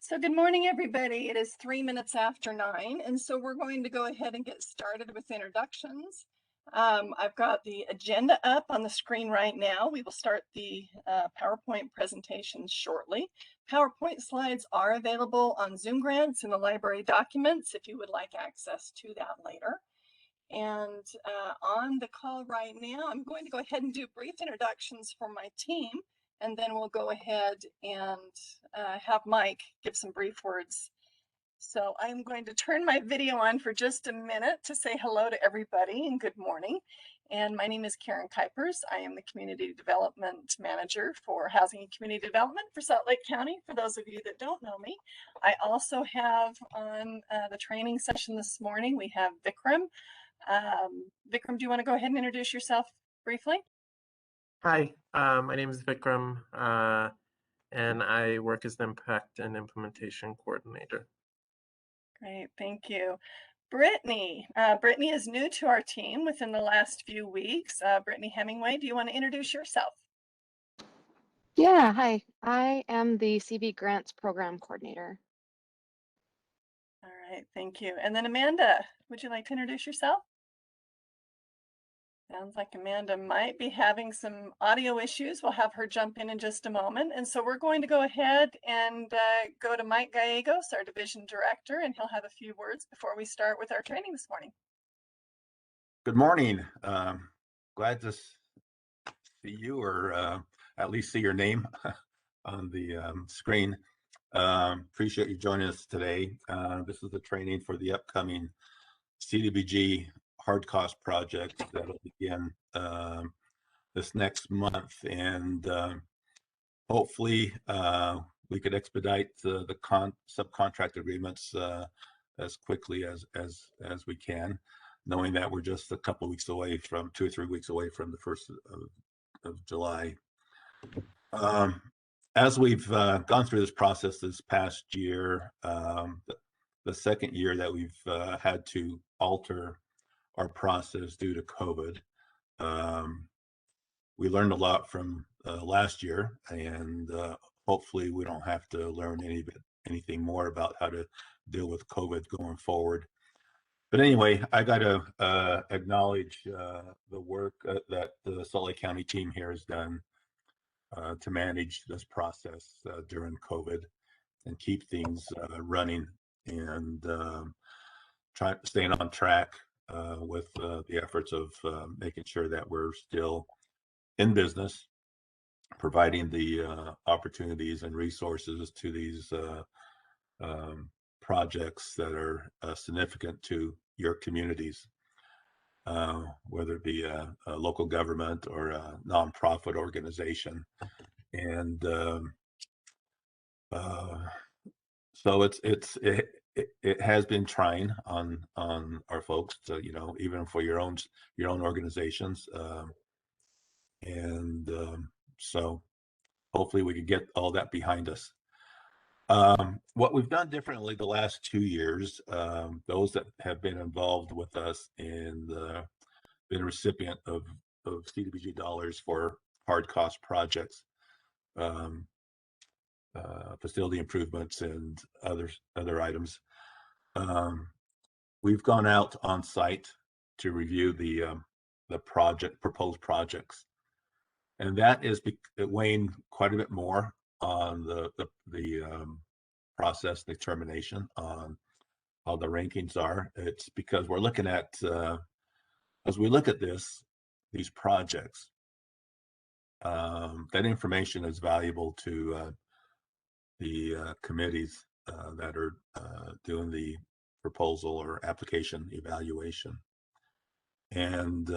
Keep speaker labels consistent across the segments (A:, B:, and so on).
A: So good morning, everybody. It is 3 minutes after 9, and so we're going to go ahead and get started with introductions. I've got the agenda up on the screen right now. We will start the PowerPoint presentation shortly. PowerPoint slides are available on Zoom Grants in the library documents if you would like access to that later. And on the call right now, I'm going to go ahead and do brief introductions for my team, and then we'll go ahead and have Mike give some brief words. So I'm going to turn my video on for just a minute to say hello to everybody and good morning. And my name is Karen Kuipers. I am the Community Development Manager for Housing and Community Development for Salt Lake County, for those of you that don't know me. I also have on the training session this morning, we have Vikram. Vikram, do you want to go ahead and introduce yourself briefly?
B: Hi, my name is Vikram, and I work as the Impact and Implementation Coordinator.
A: Great, thank you. Brittany. Brittany is new to our team within the last few weeks. Brittany Hemingway, do you want to introduce yourself?
C: Yeah, hi. I am the CB Grants Program Coordinator.
A: All right, thank you. And then Amanda, would you like to introduce yourself? Sounds like Amanda might be having some audio issues. We'll have her jump in just a moment. And so we're going to go ahead and go to Mike Gallegos, our Division Director, and he'll have a few words before we start with our training this morning.
D: Good morning. Glad to see you, or at least see your name on the screen. Appreciate you joining us today. This is the training for the upcoming CDBG hard cost project that'll begin this next month, and hopefully we could expedite the subcontract agreements as quickly as we can, knowing that we're just a couple of weeks away from 2 or 3 weeks away from the 1st of July. As we've gone through this process this past year, the second year that we've had to alter our process due to COVID, we learned a lot from last year, and hopefully we don't have to learn anything more about how to deal with COVID going forward. But anyway, I got to acknowledge the work that the Salt Lake County team here has done to manage this process during COVID and keep things running, and staying on track with the efforts of making sure that we're still in business, providing the opportunities and resources to these projects that are significant to your communities, whether it be a local government or a nonprofit organization. And so it has been trying on our folks to, even for your own organizations, and so hopefully we could get all that behind us. What we've done differently the last 2 years, those that have been involved with us and been a recipient of CDBG dollars for hard cost projects, facility improvements and other items, we've gone out on site to review the proposed projects, and that is weighing quite a bit more on the process determination on how the rankings are. It's because we're looking at, as we look at these projects, that information is valuable to the committees that are doing the proposal or application evaluation. And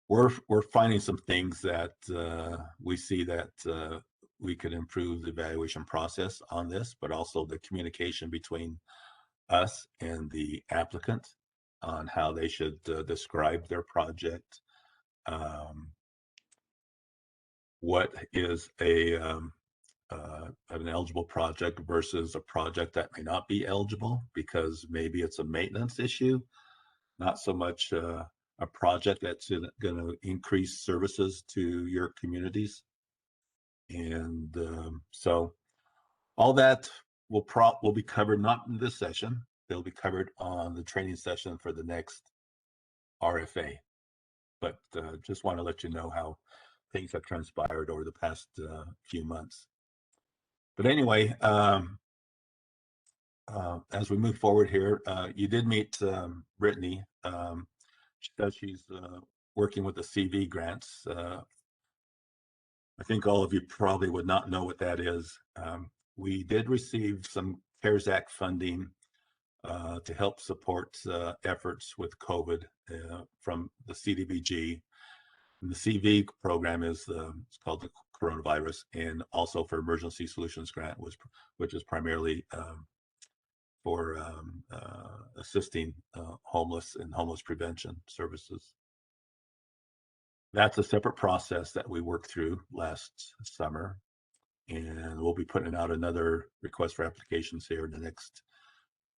D: we're finding some things that we see that we could improve the evaluation process on this, but also the communication between us and the applicant on how they should describe their project. What is an eligible project versus a project that may not be eligible, because maybe it's a maintenance issue, not so much a project that's going to increase services to your communities. And so All that will be covered not in this session. They'll be covered on the training session for the next RFA. But just want to let you know how things have transpired over the past few months. But anyway, as we move forward here, you did meet Brittany. She says she's working with the CV grants. I think all of you probably would not know what that is. We did receive some CARES Act funding to help support efforts with COVID from the CDBG. And the CV program is it's called the coronavirus, and also for Emergency Solutions Grant, which is primarily for assisting homeless and homeless prevention services. That's a separate process that we worked through last summer, and we'll be putting out another request for applications here in the next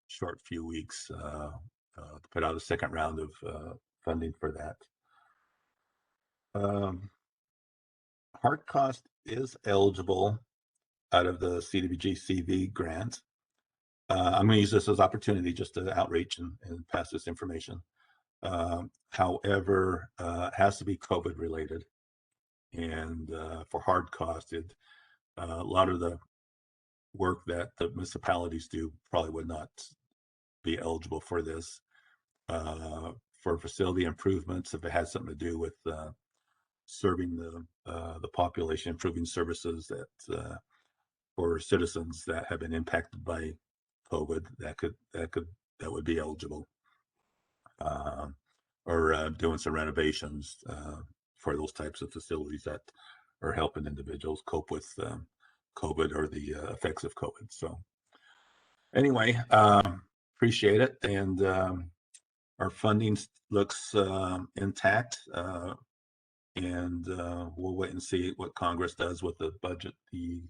D: short few weeks to put out a second round of funding for that. Hard cost is eligible out of the CDBG CV grant. I'm going to use this as opportunity just to outreach and pass this information. However, it has to be COVID related. And for hard cost, a lot of the work that the municipalities do probably would not be eligible for this. For facility improvements, if it has something to do with serving the population, improving services that for citizens that have been impacted by COVID, that would be eligible. Or doing some renovations for those types of facilities that are helping individuals cope with COVID or the effects of COVID. So anyway, appreciate it. And our funding looks intact. And we'll wait and see what Congress does with the budget the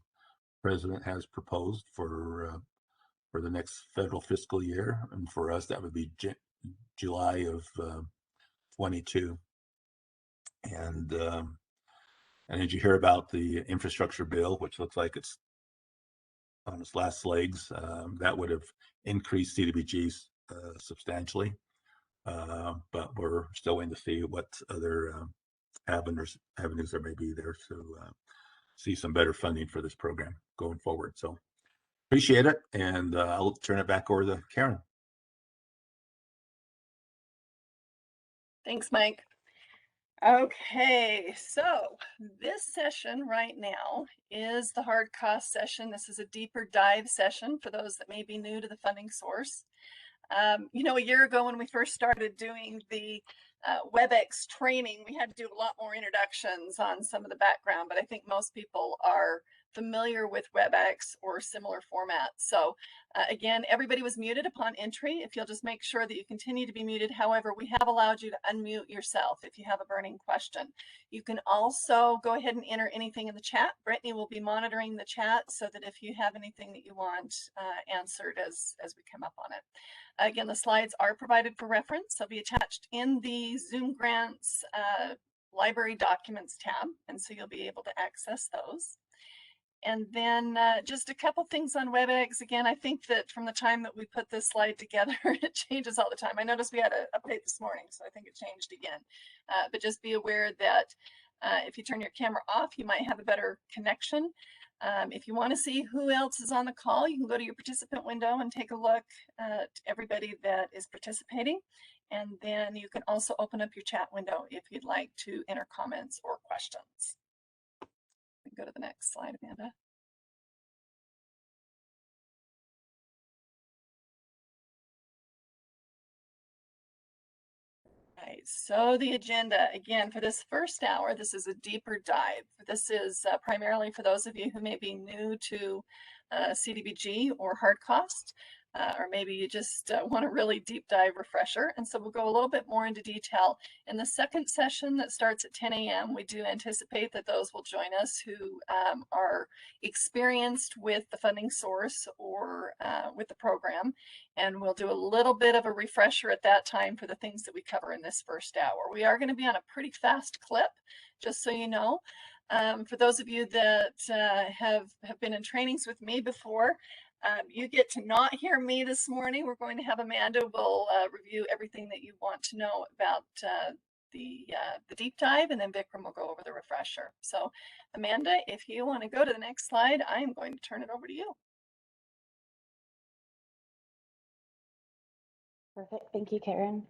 D: president has proposed for the next federal fiscal year. And for us, that would be July of 22. And did you hear about the infrastructure bill, which looks like it's on its last legs? That would have increased CDBGs substantially, but we're still waiting to see what other avenues there may be there to see some better funding for this program going forward. So appreciate it, and I'll turn it back over to Karen.
A: Thanks, Mike. Okay, so this session right now is the hard cost session. This is a deeper dive session for those that may be new to the funding source. You know, a year ago when we first started doing the WebEx training, we had to do a lot more introductions on some of the background, but I think most people are familiar with WebEx or similar formats. So again, everybody was muted upon entry. If you'll just make sure that you continue to be muted. However, we have allowed you to unmute yourself if you have a burning question. You can also go ahead and enter anything in the chat. Brittany will be monitoring the chat so that if you have anything that you want answered as we come up on it. Again, the slides are provided for reference. They'll be attached in the Zoom Grants Library Documents tab, and so you'll be able to access those. And then just a couple things on WebEx. Again, I think that from the time that we put this slide together, it changes all the time. I noticed we had an update this morning, so I think it changed again. But just be aware that if you turn your camera off, you might have a better connection. If you want to see who else is on the call, you can go to your participant window and take a look at everybody that is participating. And then you can also open up your chat window if you'd like to enter comments or questions. We can go to the next slide, Amanda. Right, so the agenda, again, for this first hour, this is a deeper dive. This is primarily for those of you who may be new to CDBG or hard cost, or maybe you just want a really deep dive refresher. And so we'll go a little bit more into detail. In the second session that starts at 10 a.m., we do anticipate that those will join us who are experienced with the funding source or with the program. And we'll do a little bit of a refresher at that time for the things that we cover in this first hour. We are going to be on a pretty fast clip, just so you know. For those of you that have been in trainings with me before, you get to not hear me this morning. We're going to have Amanda will review everything that you want to know about the deep dive, and then Vikram will go over the refresher. So Amanda, if you want to go to the next slide, I'm going to turn it over to you.
E: Perfect. Thank you, Karen.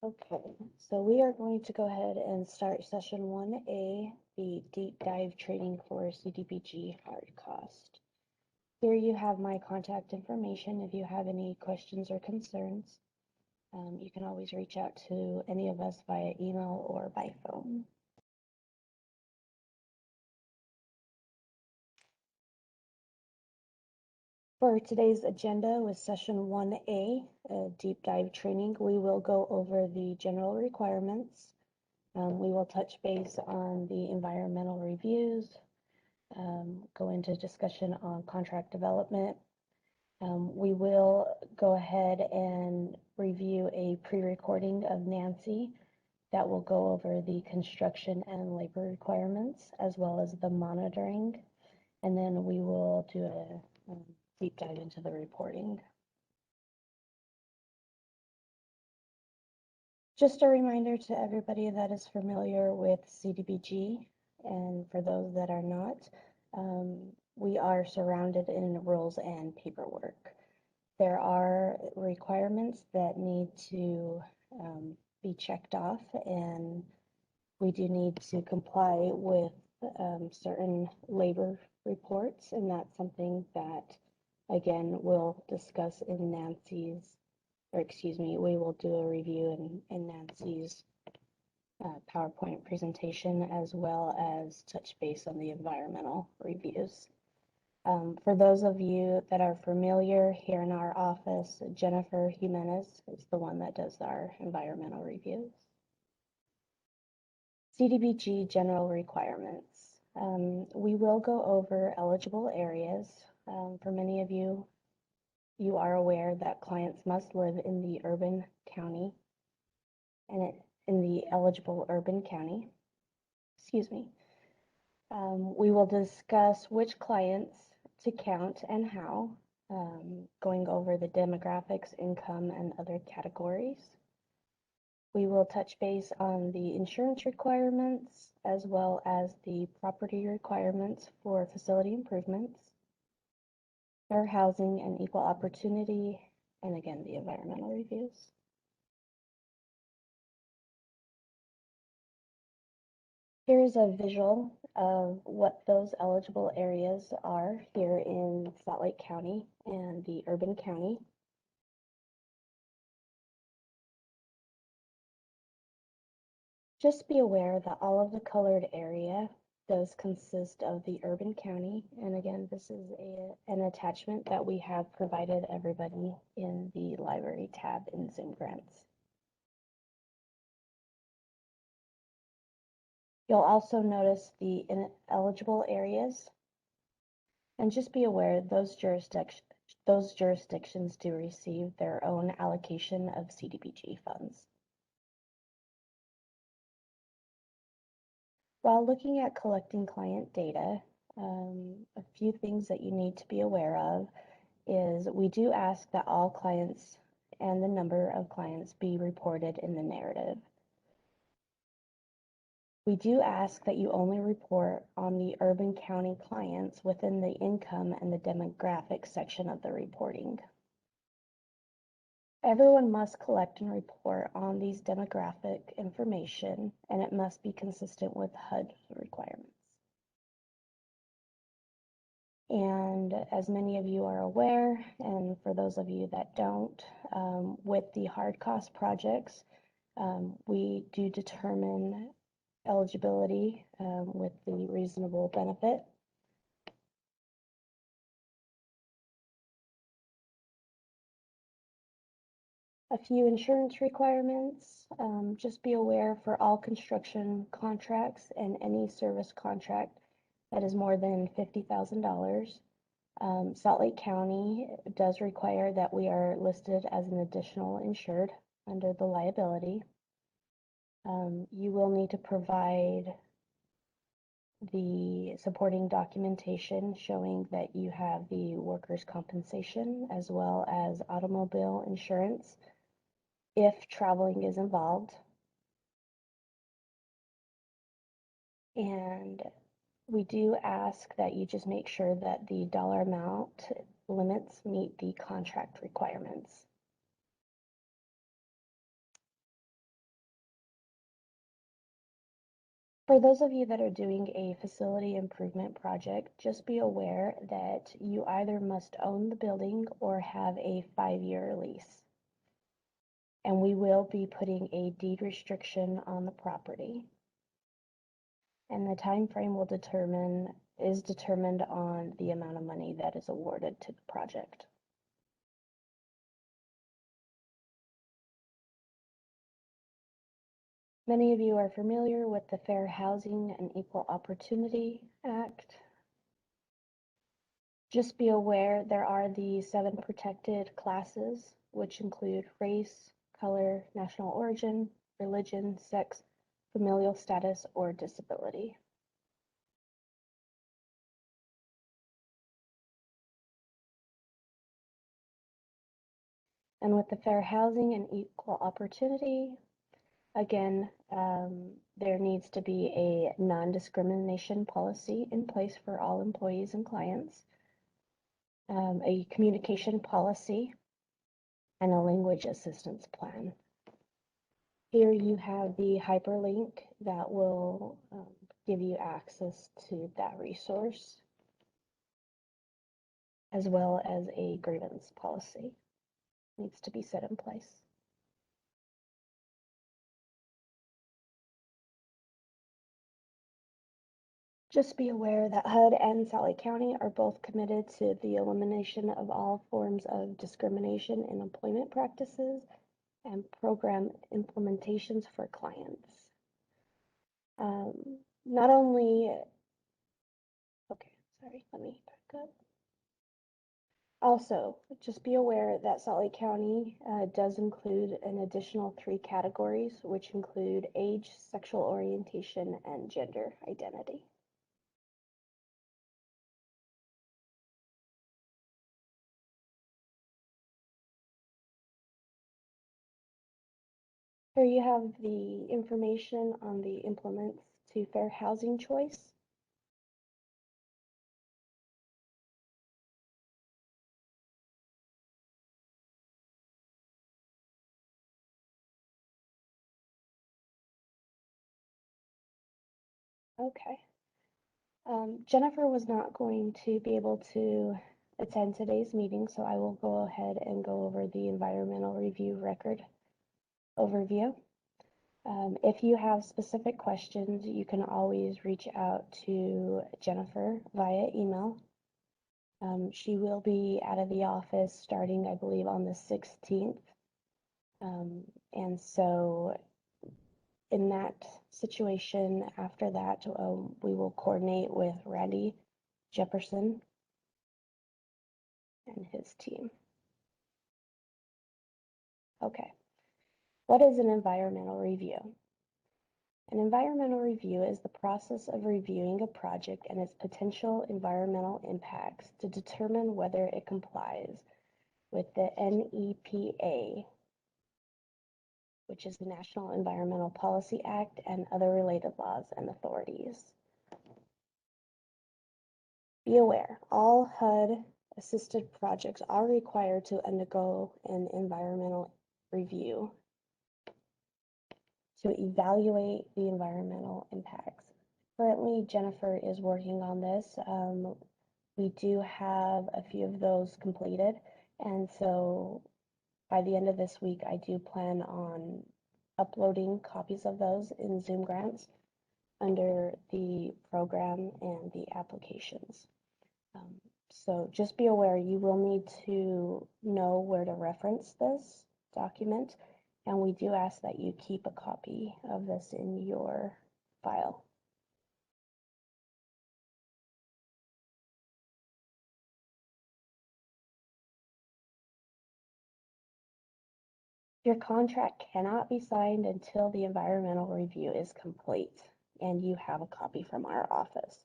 E: Okay, so we are going to go ahead and start session 1A, the deep dive training for CDBG hard cost. Here you have my contact information. If you have any questions or concerns, you can always reach out to any of us via email or by phone. For today's agenda with session 1A, deep dive training, we will go over the general requirements. We will touch base on the environmental reviews, go into discussion on contract development. We will go ahead and review a pre-recording of Nancy that will go over the construction and labor requirements as well as the monitoring. And then we will do a deep dive into the reporting. Just a reminder to everybody that is familiar with CDBG, and for those that are not, we are surrounded in rules and paperwork. There are requirements that need to be checked off, and we do need to comply with certain labor reports, and that's something that, again, we'll discuss in Nancy's, or excuse me, we will do a review in Nancy's PowerPoint presentation, as well as touch base on the environmental reviews. For those of you that are familiar, here in our office, Jennifer Jimenez is the one that does our environmental reviews. CDBG general requirements. We will go over eligible areas. For many of you, you are aware that clients must live in the urban county and in the eligible urban county. Excuse me. We will discuss which clients to count and how, going over the demographics, income, and other categories. We will touch base on the insurance requirements as well as the property requirements for facility improvements, fair housing and equal opportunity, and again, the environmental reviews. Here's a visual of what those eligible areas are here in Salt Lake County and the urban county. Just be aware that all of the colored area does consist of the urban county. And again, this is an attachment that we have provided everybody in the library tab in Zoom Grants. You'll also notice the ineligible areas. And just be aware those jurisdictions do receive their own allocation of CDBG funds. While looking at collecting client data, a few things that you need to be aware of is we do ask that all clients and the number of clients be reported in the narrative. We do ask that you only report on the urban county clients within the income and the demographic section of the reporting. Everyone must collect and report on these demographic information, and it must be consistent with HUD requirements. And as many of you are aware, and for those of you that don't, with the hard cost projects, we do determine eligibility with the reasonable benefit. A few insurance requirements. Just be aware for all construction contracts and any service contract that is more than $50,000. Salt Lake County does require that we are listed as an additional insured under the liability. You will need to provide the supporting documentation showing that you have the workers' compensation as well as automobile insurance if traveling is involved. And we do ask that you just make sure that the dollar amount limits meet the contract requirements. For those of you that are doing a facility improvement project, just be aware that you either must own the building or have a 5-year lease. And we will be putting a deed restriction on the property. And the time frame is determined on the amount of money that is awarded to the project. Many of you are familiar with the Fair Housing and Equal Opportunity Act. Just be aware there are the 7 protected classes, which include race, color, national origin, religion, sex, familial status, or disability. And with the Fair Housing and Equal Opportunity, again, there needs to be a non-discrimination policy in place for all employees and clients, a communication policy, and a language assistance plan. Here you have the hyperlink that will give you access to that resource, as well as a grievance policy needs to be set in place. Just be aware that HUD and Sally County are both committed to the elimination of all forms of discrimination in employment practices and program implementations for clients. Not only, okay, sorry, let me back up. Also, just be aware that Salt Lake County does include an additional 3 categories, which include age, sexual orientation, and gender identity. Here you have the information on the implements to fair housing choice. Okay. Jennifer was not going to be able to attend today's meeting, so I will go ahead and go over the environmental review record overview. If you have specific questions, you can always reach out to Jennifer via email. She will be out of the office starting, I believe, on the 16th. And so in that situation, after that, we will coordinate with Randy Jefferson and his team. Okay. What is an environmental review? An environmental review is the process of reviewing a project and its potential environmental impacts to determine whether it complies with the NEPA, which is the National Environmental Policy Act, and other related laws and authorities. Be aware, all HUD-assisted projects are required to undergo an environmental review to evaluate the environmental impacts. Currently, Jennifer is working on this. We do have a few of those completed, and so by the end of this week, I do plan on uploading copies of those in Zoom grants under the program and the applications. So just be aware, you will need to know where to reference this document, and we do ask that you keep a copy of this in your file. Your contract cannot be signed until the environmental review is complete and you have a copy from our office.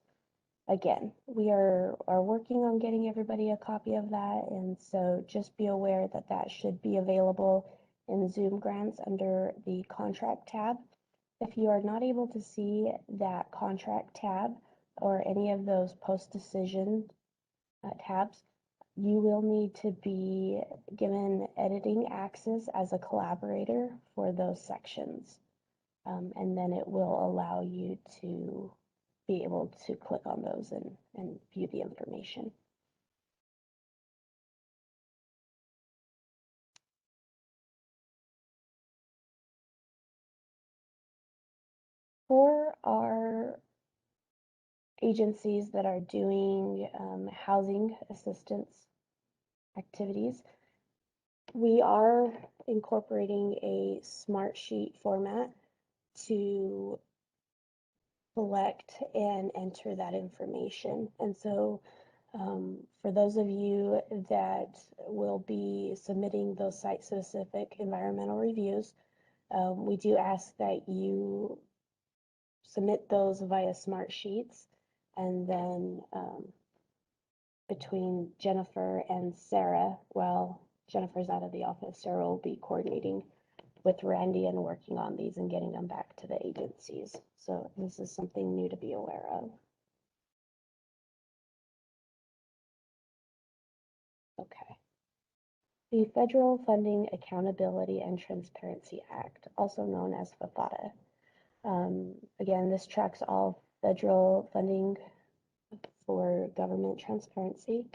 E: Again, we are working on getting everybody a copy of that, and so just be aware that that should be available in Zoom grants under the contract tab. If you are not able to see that contract tab or any of those post-decision tabs, you will need to be given editing access as a collaborator for those sections. And then it will allow you to be able to click on those and view the information. For our agencies that are doing housing assistance activities, we are incorporating a smart sheet format to select and enter that information. And so for those of you that will be submitting those site-specific environmental reviews, we do ask that you submit those via smart sheets, and then between Jennifer and Sarah, well, Jennifer's out of the office, Sarah will be coordinating with Randy and working on these and getting them back to the agencies. So this is something new to be aware of. Okay. The Federal Funding Accountability and Transparency Act, also known as FFATA. Again, this tracks all federal funding for government transparency.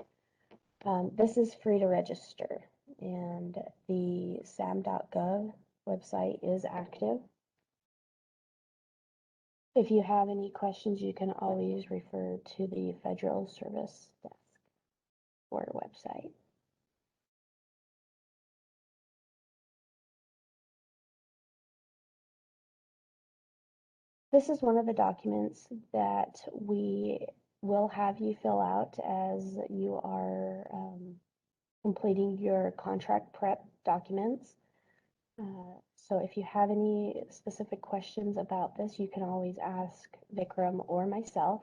E: This is free to register, and the sam.gov website is active. If you have any questions, you can always refer to the Federal Service Desk or website. This is one of the documents that we will have you fill out as you are completing your contract prep documents. So if you have any specific questions about this, you can always ask Vikram or myself,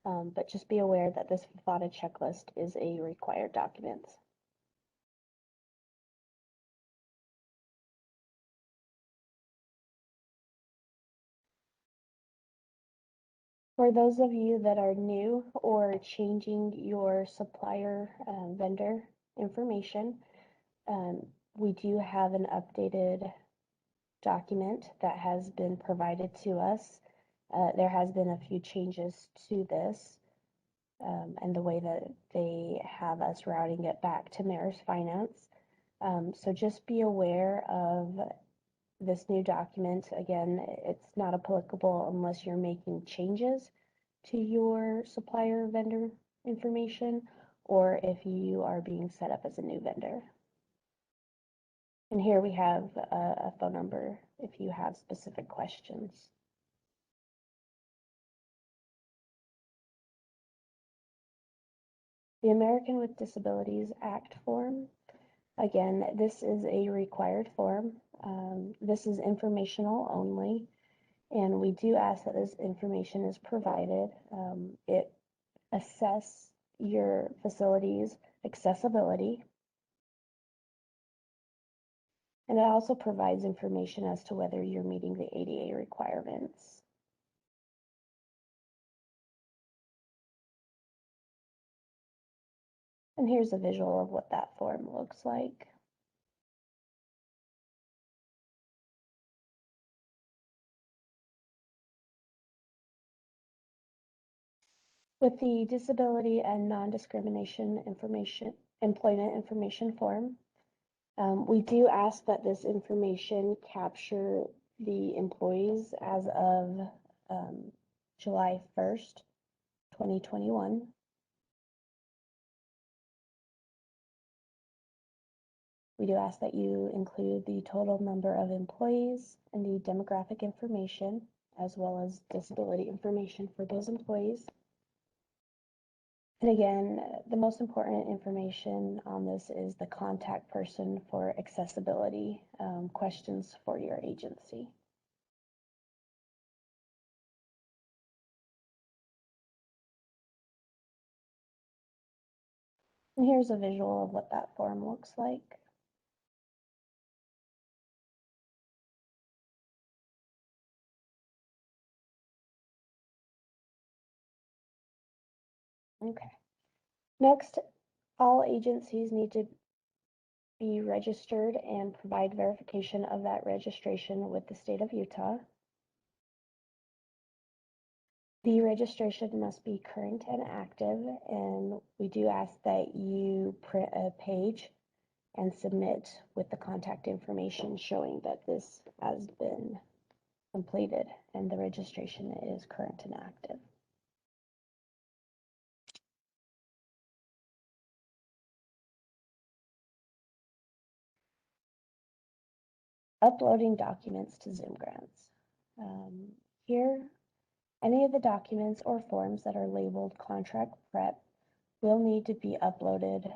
E: but just be aware that this FFATA checklist is a required document. For those of you that are new or changing your supplier vendor information, we do have an updated document that has been provided to us. There has been a few changes to this and the way that they have us routing it back to Mayor's Finance. So just be aware of this new document. Again, it's not applicable unless you're making changes to your supplier vendor information or if you are being set up as a new vendor. And here we have a phone number if you have specific questions. The American with Disabilities Act form. Again, this is a required form. This is informational only, and we do ask that this information is provided. It assesses your facility's accessibility, and it also provides information as to whether you're meeting the ADA requirements. And here's a visual of what that form looks like. With the disability and non-discrimination employment information form, we do ask that this information capture the employees as of July 1st, 2021. We do ask that you include the total number of employees and the demographic information, as well as disability information for those employees. And again, the most important information on this is the contact person for accessibility questions for your agency. And here's a visual of what that form looks like. Okay. Next, all agencies need to be registered and provide verification of that registration with the state of Utah. The registration must be current and active, and we do ask that you print a page and submit with the contact information showing that this has been completed and the registration is current and active. Uploading documents to Zoom Grants. Here, any of the documents or forms that are labeled contract prep will need to be uploaded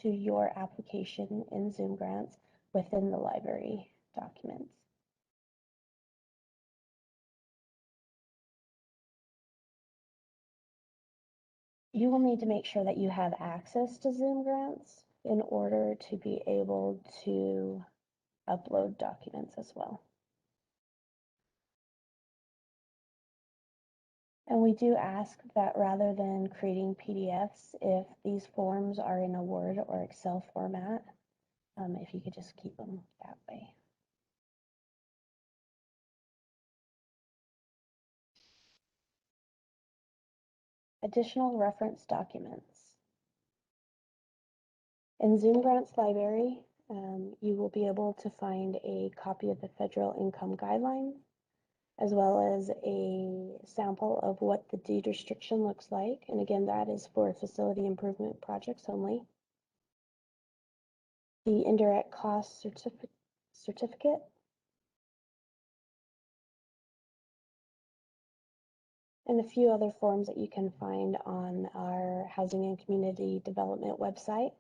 E: to your application in Zoom Grants within the library documents. You will need to make sure that you have access to Zoom Grants in order to be able to upload documents as well. And we do ask that rather than creating PDFs, if these forms are in a Word or Excel format, if you could just keep them that way. Additional reference documents. In Zoom Grants Library, you will be able to find a copy of the Federal Income Guidelines, as well as a sample of what the deed restriction looks like. And again, that is for facility improvement projects only. The indirect cost certificate. And a few other forms that you can find on our Housing and Community Development website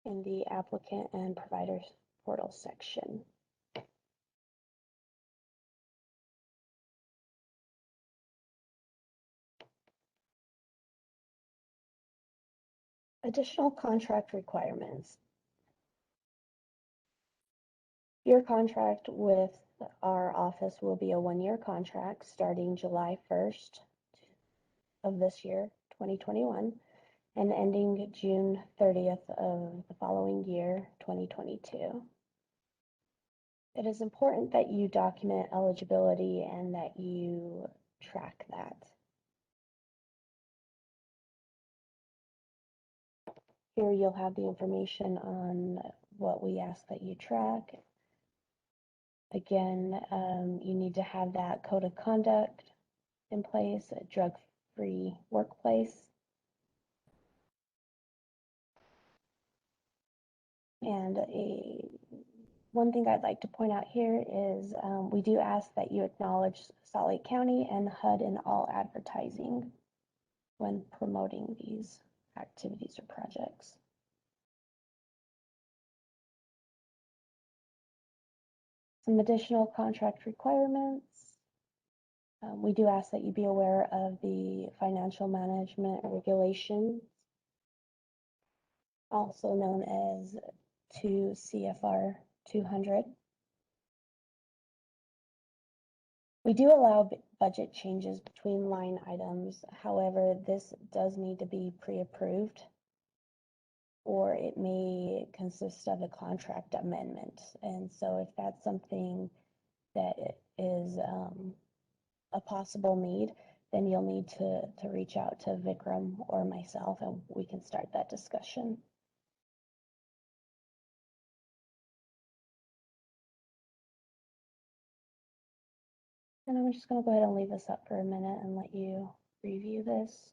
E: in the Applicant and Providers Portal section. Additional contract requirements. Your contract with our office will be a one-year contract starting July 1st of this year, 2021, and ending June 30th of the following year, 2022. It is important that you document eligibility and that you track that. Here you'll have the information on what we ask that you track. Again, you need to have that code of conduct in place, a drug-free workplace. And one thing I'd like to point out here is we do ask that you acknowledge Salt Lake County and HUD in all advertising when promoting these activities or projects. Some additional contract requirements. We do ask that you be aware of the financial management regulations, also known as 2 CFR 200. We do allow budget changes between line items. However, this does need to be pre-approved, or it may consist of a contract amendment. And so if that's something that is a possible need, then you'll need to reach out to Vikram or myself and we can start that discussion. And I'm just going to go ahead and leave this up for a minute and let you review this.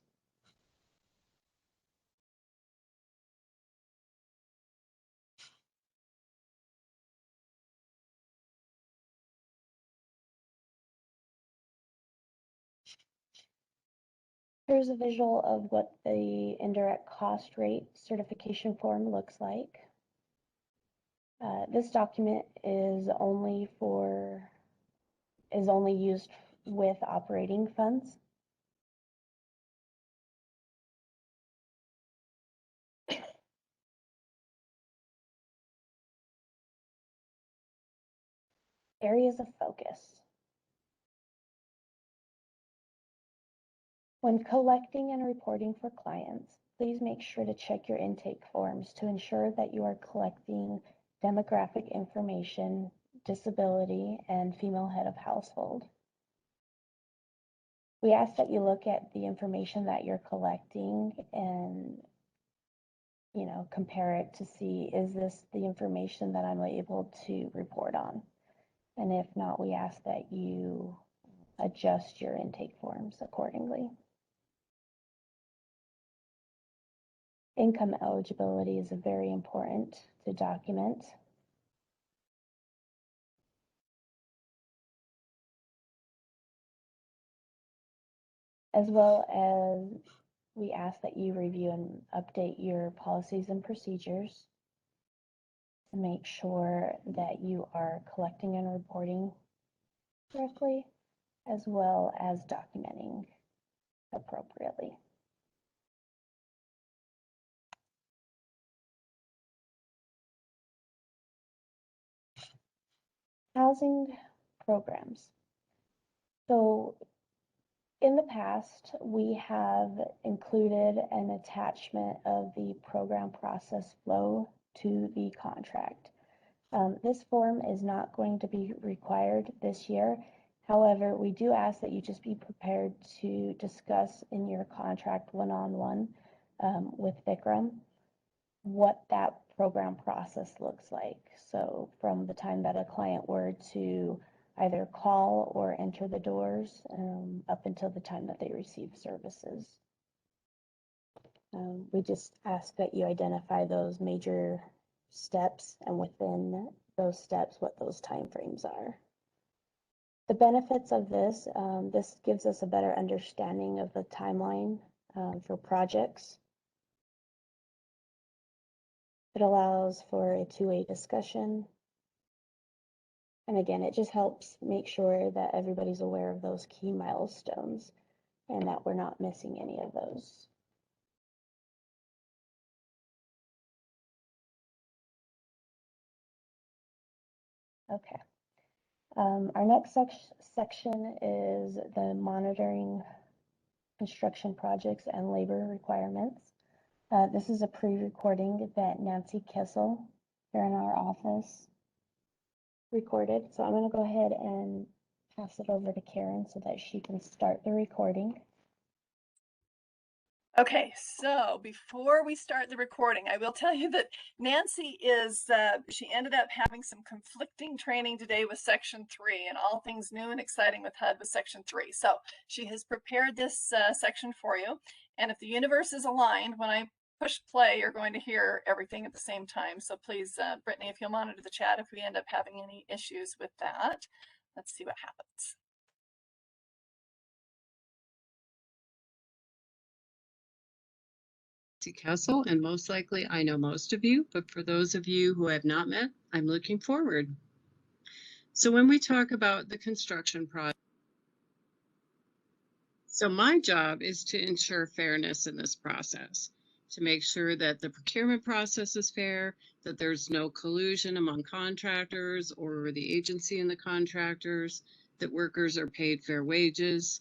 E: Here's a visual of what the indirect cost rate certification form looks like. This document is only used with operating funds. Areas of focus. When collecting and reporting for clients, please make sure to check your intake forms to ensure that you are collecting demographic information, disability, and female head of household. We ask that you look at the information that you're collecting and compare it to see, is this the information that I'm able to report on? And if not, we ask that you adjust your intake forms accordingly. Income eligibility is very important to document. As well as we ask that you review and update your policies and procedures to make sure that you are collecting and reporting correctly, as well as documenting appropriately. Housing programs. So in the past, we have included an attachment of the program process flow to the contract. This form is not going to be required this year. However, we do ask that you just be prepared to discuss in your contract one-on-one with Vikram what that program process looks like. So from the time that a client were to either call or enter the doors up until the time that they receive services. We just ask that you identify those major steps and within those steps what those timeframes are. The benefits of this, this gives us a better understanding of the timeline for projects. It allows for a two-way discussion. And again, it just helps make sure that everybody's aware of those key milestones and that we're not missing any of those. Okay. Our next section is the monitoring construction projects and labor requirements. This is a pre-recording that Nancy Kissel here in our office recorded. So I'm going to go ahead and pass it over to Karen so that she can start the recording.
A: Okay, so before we start the recording, I will tell you that Nancy is, she ended up having some conflicting training today with Section 3 and all things new and exciting with HUD with Section 3. So she has prepared this section for you. And if the universe is aligned, when I push play, you're going to hear everything at the same time. So please, Brittany, if you'll monitor the chat if we end up having any issues with that. Let's see what happens.
F: Kessel, and most likely I know most of you, but for those of you who have not met, I'm looking forward. So when we talk about the construction project, so my job is to ensure fairness in this process, to make sure that the procurement process is fair, that there's no collusion among contractors or the agency and the contractors, that workers are paid fair wages,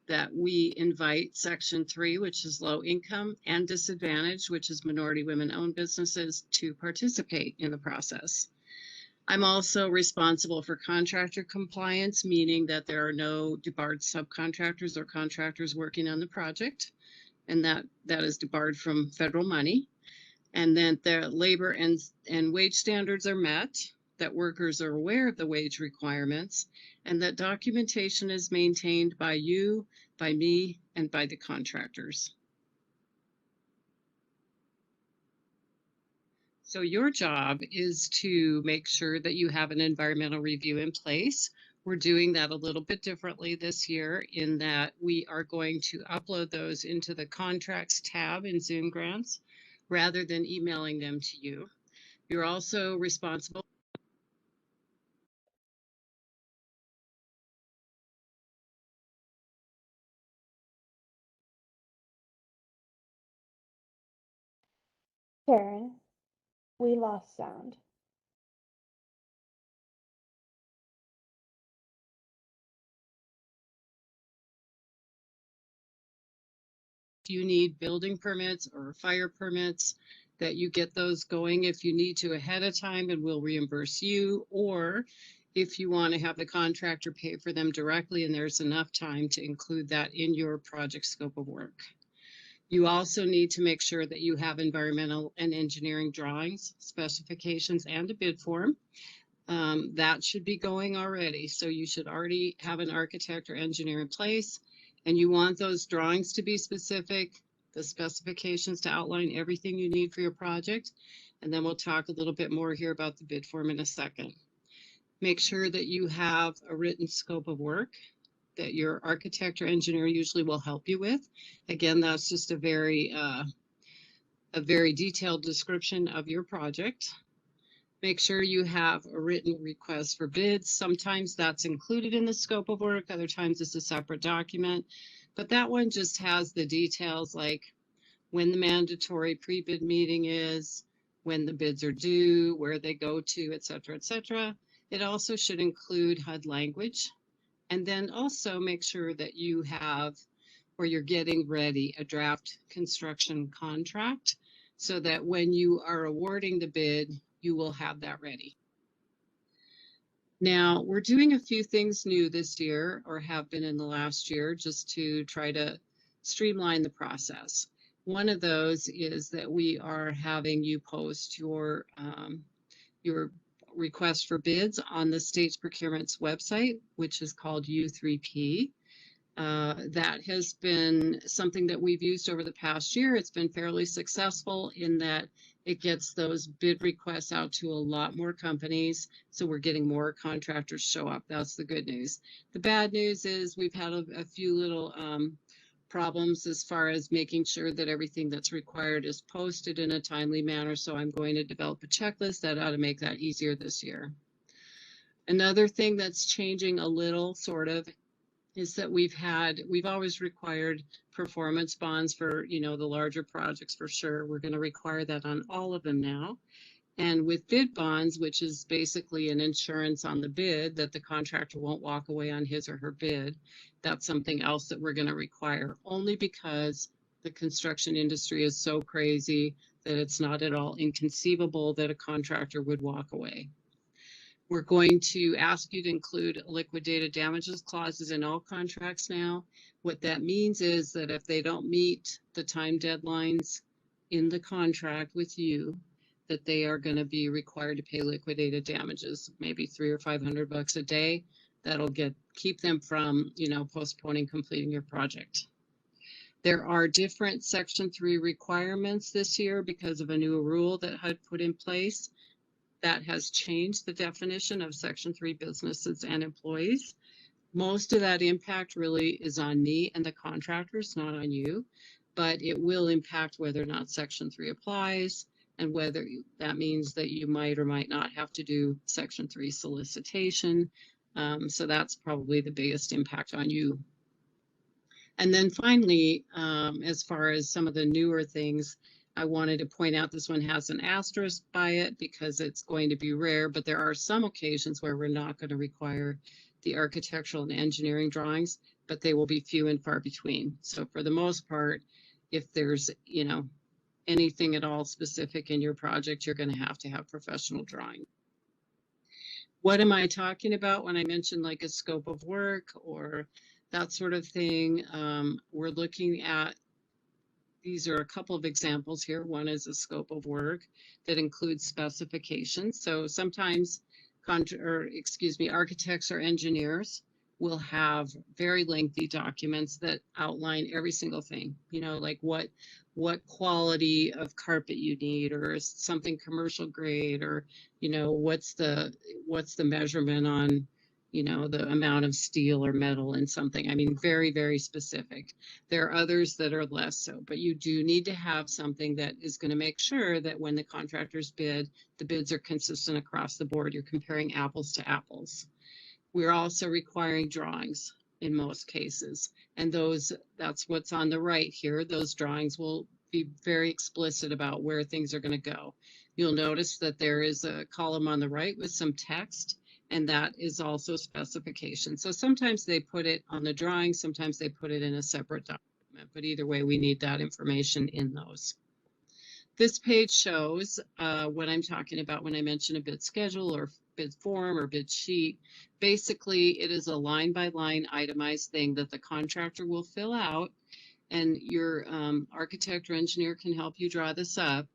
F: that we invite Section 3, which is low income, and disadvantaged, which is minority women-owned businesses, to participate in the process. I'm also responsible for contractor compliance, meaning that there are no debarred subcontractors or contractors working on the project, and that is debarred from federal money. And then the labor and wage standards are met, that workers are aware of the wage requirements, and that documentation is maintained by you, by me, and by the contractors. So your job is to make sure that you have an environmental review in place We're doing that a little bit differently this year in that we are going to upload those into the contracts tab in Zoom Grants rather than emailing them to you. You're also responsible.
E: Karen, we lost sound.
F: If you need building permits or fire permits, that you get those going if you need to ahead of time and we'll reimburse you, or if you want to have the contractor pay for them directly and there's enough time to include that in your project scope of work. You also need to make sure that you have environmental and engineering drawings, specifications, and a bid form. That should be going already. So you should already have an architect or engineer in place, and you want those drawings to be specific, the specifications to outline everything you need for your project. And then we'll talk a little bit more here about the bid form in a second. Make sure that you have a written scope of work that your architect or engineer usually will help you with. Again, that's just a very detailed description of your project. Make sure you have a written request for bids. Sometimes that's included in the scope of work, other times it's a separate document, but that one just has the details like when the mandatory pre-bid meeting is, when the bids are due, where they go to, et cetera, et cetera. It also should include HUD language. And then also make sure that you have, or you're getting ready, a draft construction contract so that when you are awarding the bid, you will have that ready. Now, we're doing a few things new this year, or have been in the last year, just to try to streamline the process. One of those is that we are having you post your request for bids on the state's procurement's website, which is called U3P. That has been something that we've used over the past year. It's been fairly successful in that it gets those bid requests out to a lot more companies. So we're getting more contractors show up. That's the good news. The bad news is we've had a few little problems as far as making sure that everything that's required is posted in a timely manner. So I'm going to develop a checklist that ought to make that easier this year. Another thing that's changing a little, sort of, is that we've always required performance bonds for, the larger projects for sure. We're going to require that on all of them now. And with bid bonds, which is basically an insurance on the bid that the contractor won't walk away on his or her bid, that's something else that we're going to require, only because the construction industry is so crazy that it's not at all inconceivable that a contractor would walk away. We're going to ask you to include liquidated damages clauses in all contracts now. What that means is that if they don't meet the time deadlines in the contract with you, that they are going to be required to pay liquidated damages, maybe $300 or $500 a day. That'll keep them from, postponing completing your project. There are different Section 3 requirements this year because of a new rule that HUD put in place that has changed the definition of Section 3 businesses and employees. Most of that impact really is on me and the contractors, not on you, but it will impact whether or not Section 3 applies and whether that means that you might or might not have to do Section 3 solicitation. So that's probably the biggest impact on you. And then finally, as far as some of the newer things, I wanted to point out this one has an asterisk by it because it's going to be rare, but there are some occasions where we're not going to require the architectural and engineering drawings, but they will be few and far between. So for the most part, if there's, anything at all specific in your project, you're going to have professional drawing. What am I talking about when I mention like a scope of work or that sort of thing? We're looking at, these are a couple of examples here. One is a scope of work that includes specifications. So sometimes architects or engineers will have very lengthy documents that outline every single thing, like what quality of carpet you need, or something commercial grade, or, what's the measurement on, you know, the amount of steel or metal in something. I mean, very, very specific. There are others that are less so, but you do need to have something that is going to make sure that when the contractors bid, the bids are consistent across the board. You're comparing apples to apples. We're also requiring drawings in most cases. And that's what's on the right here. Those drawings will be very explicit about where things are going to go. You'll notice that there is a column on the right with some text, and that is also specification. So sometimes they put it on the drawing, sometimes they put it in a separate document, but either way, we need that information in those. This page shows what I'm talking about when I mention a bid schedule or bid form or bid sheet. Basically, it is a line-by-line itemized thing that the contractor will fill out, and your architect or engineer can help you draw this up.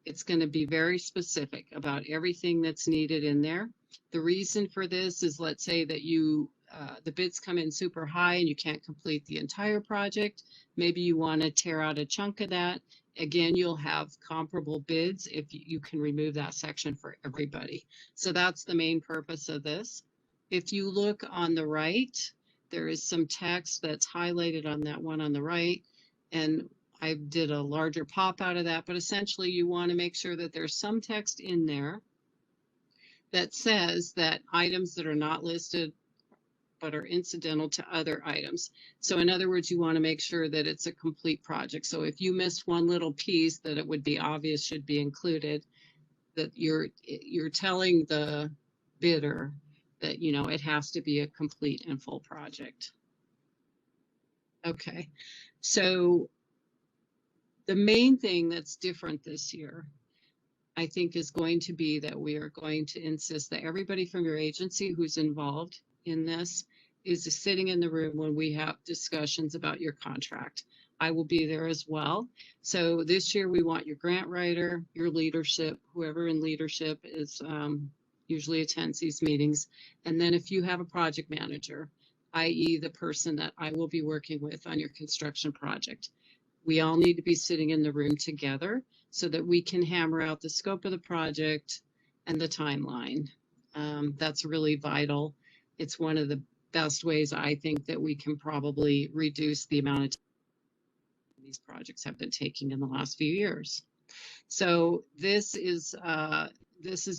F: It's going to be very specific about everything that's needed in there. The reason for this is, let's say that the bids come in super high and you can't complete the entire project. Maybe you want to tear out a chunk of that. Again, you'll have comparable bids if you can remove that section for everybody. So that's the main purpose of this. If you look on the right, there is some text that's highlighted on that one on the right. And I did a larger pop out of that, but essentially you want to make sure that there's some text in there that says that items that are not listed but are incidental to other items. So in other words, you want to make sure that it's a complete project. So if you missed one little piece that it would be obvious should be included, that you're telling the bidder that, you know, it has to be a complete and full project. Okay, so the main thing that's different this year, I think, is going to be that we are going to insist that everybody from your agency who's involved in this is sitting in the room when we have discussions about your contract. I will be there as well. So this year we want your grant writer, your leadership, whoever in leadership is usually attends these meetings. And then if you have a project manager, i.e. the person that I will be working with on your construction project, we all need to be sitting in the room together so that we can hammer out the scope of the project and the timeline. That's really vital. It's one of the best ways I think that we can probably reduce the amount of time these projects have been taking in the last few years. So this is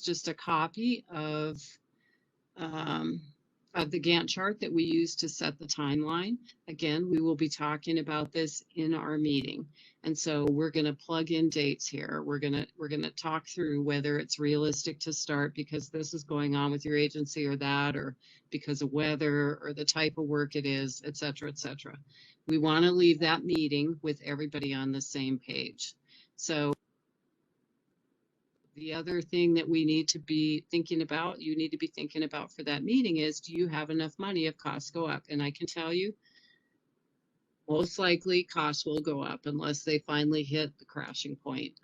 F: just a copy of the Gantt chart that we use to set the timeline. Again, we will be talking about this in our meeting. And so we're going to plug in dates here. We're going to talk through whether it's realistic to start because this is going on with your agency or that, or because of weather or the type of work it is, et cetera, et cetera. We want to leave that meeting with everybody on the same page. So the other thing that we need to be thinking about, you need to be thinking about for that meeting is, do you have enough money if costs go up? And I can tell you, most likely costs will go up unless they finally hit the crashing point,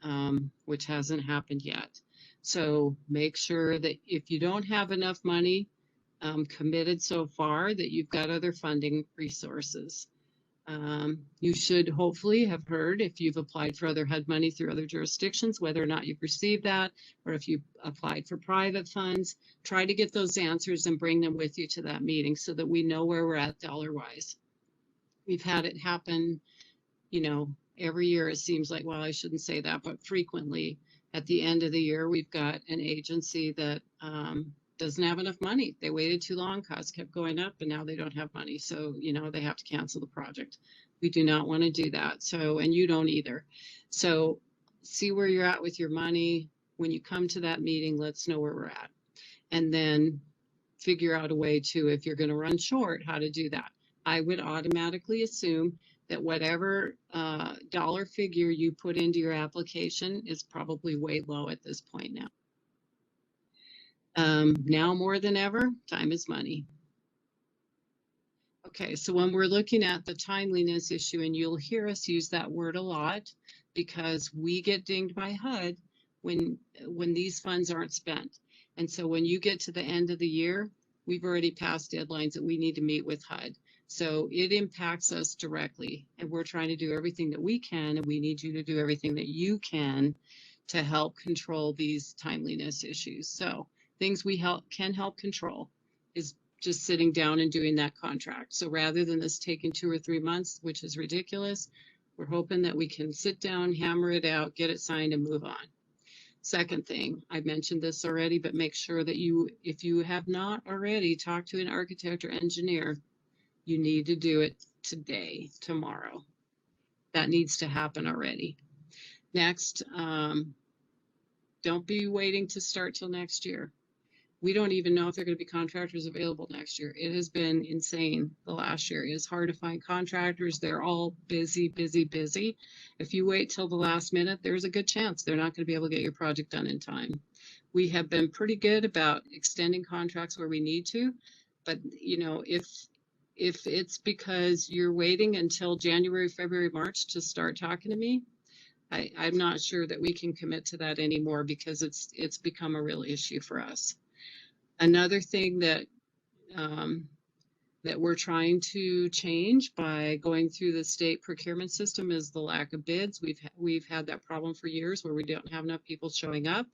F: which hasn't happened yet. So make sure that if you don't have enough money committed so far, that you've got other funding resources. You should hopefully have heard, if you've applied for other HUD money through other jurisdictions, whether or not you've received that, or if you applied for private funds, try to get those answers and bring them with you to that meeting so that we know where we're at dollar-wise. We've had it happen, you know, every year. It seems like, well, I shouldn't say that, but frequently at the end of the year, we've got an agency that doesn't have enough money. They waited too long, costs kept going up, and now they don't have money. So, you know, they have to cancel the project. We do not want to do that. So, and you don't either. So see where you're at with your money. When you come to that meeting, let's know where we're at. And then figure out a way to, if you're going to run short, how to do that. I would automatically assume that whatever dollar figure you put into your application is probably way low at this point now. Now more than ever, time is money. Okay, so when we're looking at the timeliness issue, and you'll hear us use that word a lot because we get dinged by HUD when these funds aren't spent. And so when you get to the end of the year, we've already passed deadlines that we need to meet with HUD. So it impacts us directly, and we're trying to do everything that we can, and we need you to do everything that you can to help control these timeliness issues. So things we can help control is just sitting down and doing that contract. So rather than this taking 2 or 3 months, which is ridiculous, we're hoping that we can sit down, hammer it out, get it signed, and move on. Second thing, I mentioned this already, but make sure that if you have not already talked to an architect or engineer, you need to do it today, tomorrow. That needs to happen already. Next, don't be waiting to start till next year. We don't even know if there are going to be contractors available next year. It has been insane the last year. It is hard to find contractors. They're all busy, busy, busy. If you wait till the last minute, there's a good chance they're not going to be able to get your project done in time. We have been pretty good about extending contracts where we need to, but you know, if it's because you're waiting until January, February, March to start talking to me, I'm not sure that we can commit to that anymore because it's become a real issue for us. Another thing that that we're trying to change by going through the state procurement system is the lack of bids. We've had that problem for years where we don't have enough people showing up.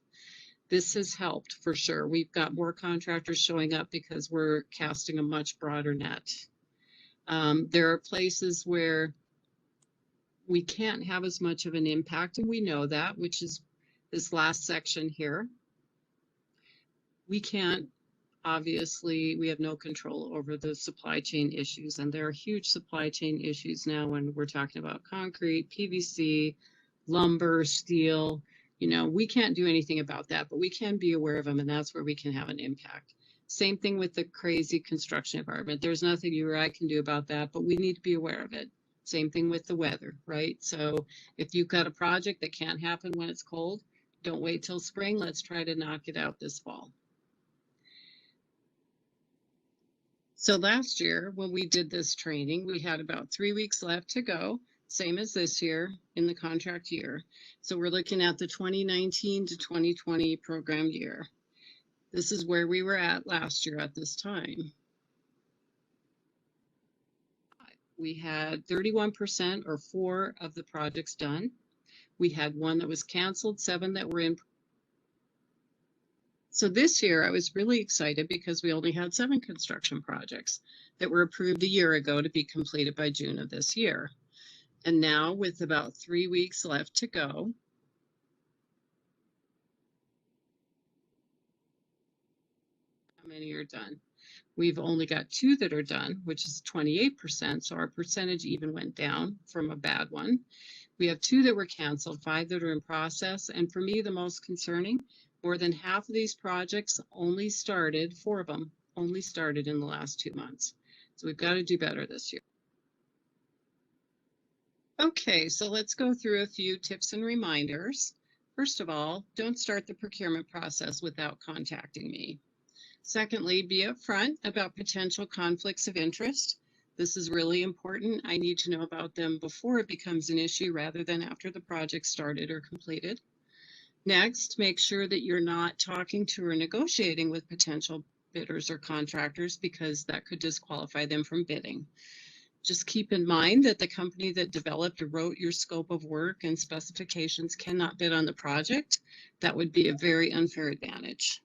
F: This has helped for sure. We've got more contractors showing up because we're casting a much broader net. There are places where we can't have as much of an impact, and we know that, which is this last section here. We can't, obviously, we have no control over the supply chain issues, and there are huge supply chain issues now when we're talking about concrete, PVC, lumber, steel. You know, we can't do anything about that, but we can be aware of them, and that's where we can have an impact. Same thing with the crazy construction environment. There's nothing you or I can do about that, but we need to be aware of it. Same thing with the weather, right? So if you've got a project that can't happen when it's cold, don't wait till spring. Let's try to knock it out this fall. So last year, when we did this training, we had about 3 weeks left to go, same as this year in the contract year. So we're looking at the 2019 to 2020 program year. This is where we were at last year at this time. We had 31% or 4 of the projects done. We had 1 that was canceled, 7 that were in. So this year I was really excited because we only had 7 construction projects that were approved a year ago to be completed by June of this year. And now with about 3 weeks left to go, how many are done? We've only got 2 that are done, which is 28%. So our percentage even went down from a bad one. We have 2 that were canceled, 5 that are in process. And for me, the most concerning, more than half of these projects only started, 4 of them only started in the last 2 months. So we've got to do better this year. Okay, so let's go through a few tips and reminders. First of all, don't start the procurement process without contacting me. Secondly, be upfront about potential conflicts of interest. This is really important. I need to know about them before it becomes an issue rather than after the project started or completed. Next, make sure that you're not talking to or negotiating with potential bidders or contractors because that could disqualify them from bidding. Just keep in mind that the company that developed or wrote your scope of work and specifications cannot bid on the project. That would be a very unfair advantage.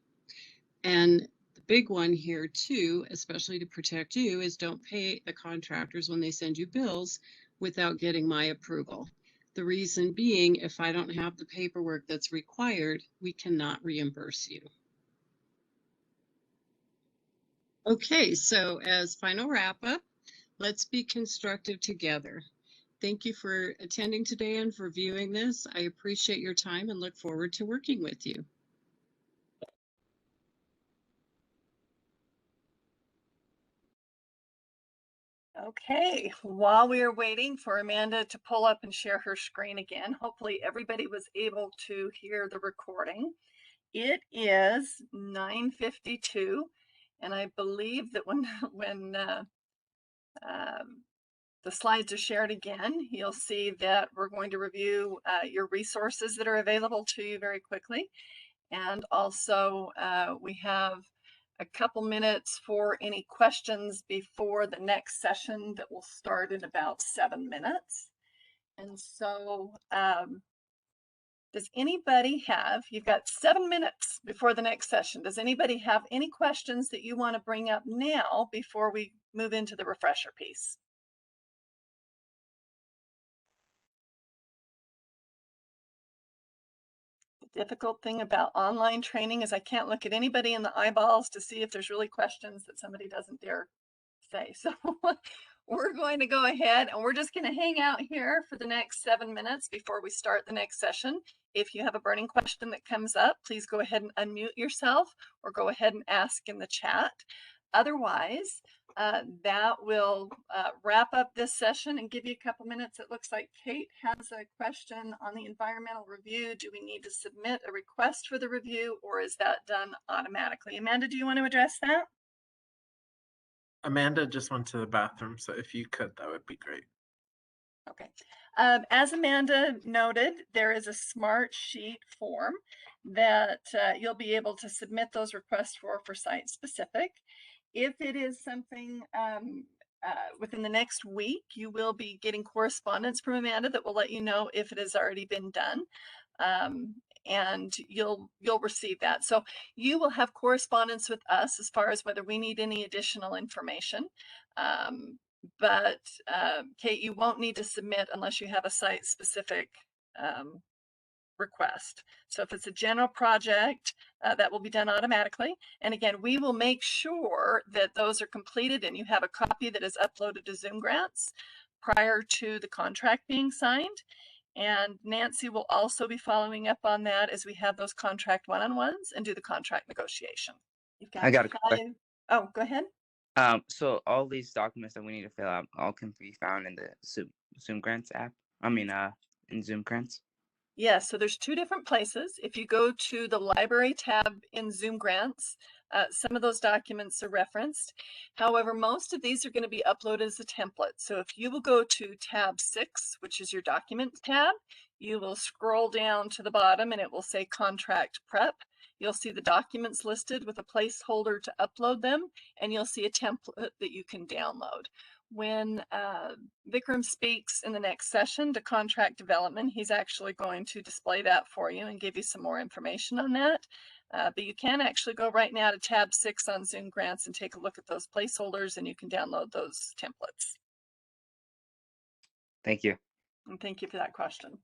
F: And the big one here too, especially to protect you, is don't pay the contractors when they send you bills without getting my approval. The reason being, if I don't have the paperwork that's required, we cannot reimburse you. Okay, so as final wrap up, let's be constructive together. Thank you for attending today and for viewing this. I appreciate your time and look forward to working with you.
A: Okay, while we are waiting for Amanda to pull up and share her screen again, hopefully everybody was able to hear the recording. It is 9:52, and I believe that when the slides are shared again, you'll see that we're going to review your resources that are available to you very quickly. And also we have a couple minutes for any questions before the next session that will start in about 7 minutes. And so Does anybody have, you've got 7 minutes before the next session. Does anybody have any questions that you want to bring up now before we move into the refresher piece? The difficult thing about online training is I can't look at anybody in the eyeballs to see if there's really questions that somebody doesn't dare say. So we're going to go ahead and we're just going to hang out here for the next 7 minutes before we start the next session. If you have a burning question that comes up, please go ahead and unmute yourself or go ahead and ask in the chat. Otherwise, that will wrap up this session and give you a couple minutes. It looks like Kate has a question on the environmental review. Do we need to submit a request for the review, or is that done automatically? Amanda, do you want to address that?
B: Amanda just went to the bathroom, so if you could, that would be great.
A: Okay. As Amanda noted, there is a smart sheet form that you'll be able to submit those requests for site specific. If it is something within the next week, you will be getting correspondence from Amanda that will let you know if it has already been done. And you'll receive that. So you will have correspondence with us as far as whether we need any additional information. But Kate, you won't need to submit unless you have a site specific request. So if it's a general project, that will be done automatically. And again, we will make sure that those are completed and you have a copy that is uploaded to Zoom Grants prior to the contract being signed. And Nancy will also be following up on that as we have those contract one-on-ones and do the contract negotiation. You've got
G: I got a
A: 5.
G: question.
A: Oh, go ahead.
G: So all these documents that we need to fill out all can be found in the Zoom Grants app. I mean, in Zoom Grants.
A: Yes, so there's 2 different places. If you go to the library tab in Zoom Grants, some of those documents are referenced. However, most of these are going to be uploaded as a template. So if you will go to tab 6, which is your document tab, you will scroll down to the bottom and it will say contract prep. You'll see the documents listed with a placeholder to upload them, and you'll see a template that you can download. When Vikram speaks in the next session to contract development, he's actually going to display that for you and give you some more information on that. But you can actually go right now to tab 6 on Zoom Grants and take a look at those placeholders, and you can download those templates.
G: Thank you.
A: And thank you for that question.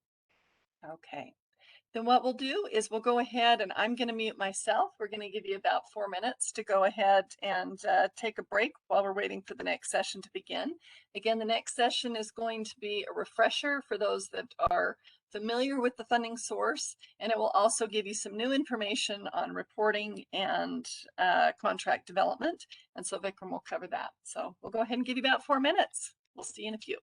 A: Okay. Then what we'll do is we'll go ahead and I'm going to mute myself. We're going to give you about 4 minutes to go ahead and take a break while we're waiting for the next session to begin. Again, the next session is going to be a refresher for those that are familiar with the funding source, and it will also give you some new information on reporting and contract development. And so Vikram will cover that. So we'll go ahead and give you about 4 minutes. We'll see you in a few.